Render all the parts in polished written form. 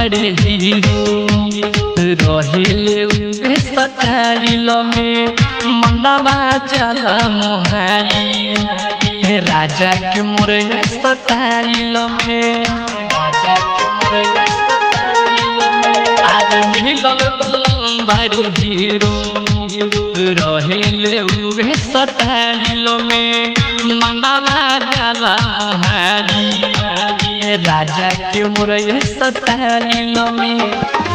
बड़े हीरो रहिले उहे स्टाइल में मनवा चला मोहानी राजा के मोरे स्टाइल में राजा के मोरे स्टाइल में आज मिलल बड़े हीरो रहिले उहे स्टाइल में मनवा चला मोहानी राजा के मोरे स्टाइल में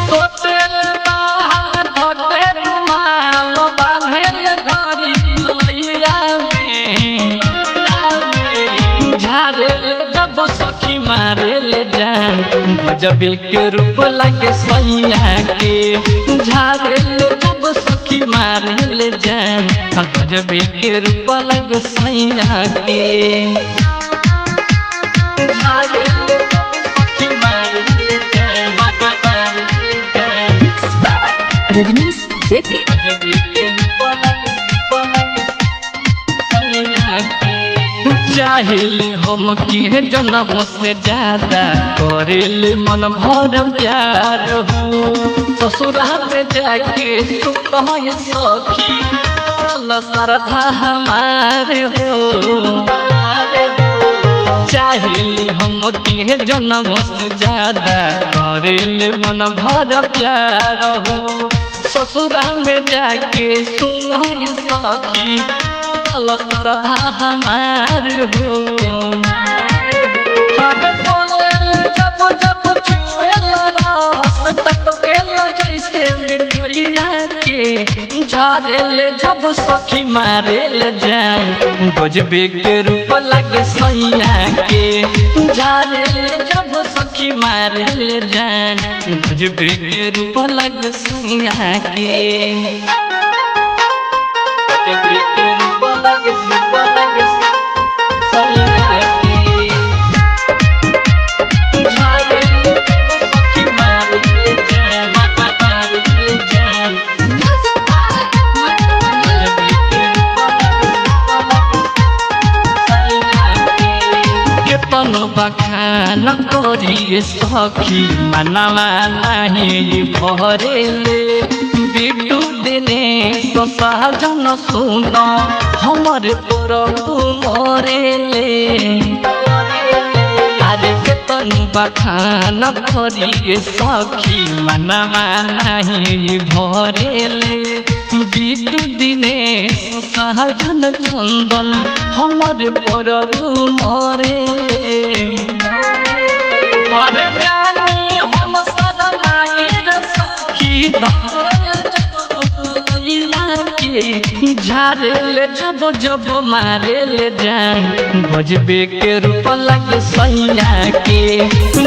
होटल बाहर होटल माल बांधल घरी लइया में झारे जब सखी मारे ले जान गजब के रूप लगे सैया के झारे जब सखी मारे ले जान गजब के रूप लगे सैया के रजनीश जेके चाहिए हम के जन्म से ज्यादा करेले मन भर प्यार हो ससुरा में जाके तू कह सखी श्रद्धा हमारे हो चाहिए हम के जन्म से ज्यादा करेले मन भर प्यार हो ससुरा में जाके सुन सखी हमार हो जब जब जैसे के झारे जब सखी मारे ले जाए गजबे के रूप लगे सैया के झारे जब सखी मारे ले जाए गजबे के रूप लगे सैया के बखान करिए सखी मनवा नहीं भरेले बिटू दिने तो साजन सुन हमर प्रभु मरेले अरे केतन बखान करिए सखी मनवा नहीं भरेले बिटू दिने साजन चंदन हमर प्रभु मरेले अरे रानी हम सदनाई सखी झारे जब जब मारे ले जान गजबे के रूप लगे सैया के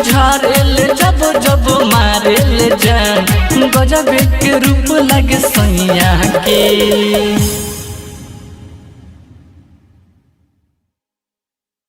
झारे जब जब मारे ले जान गजबे के रूप लगे सैया के।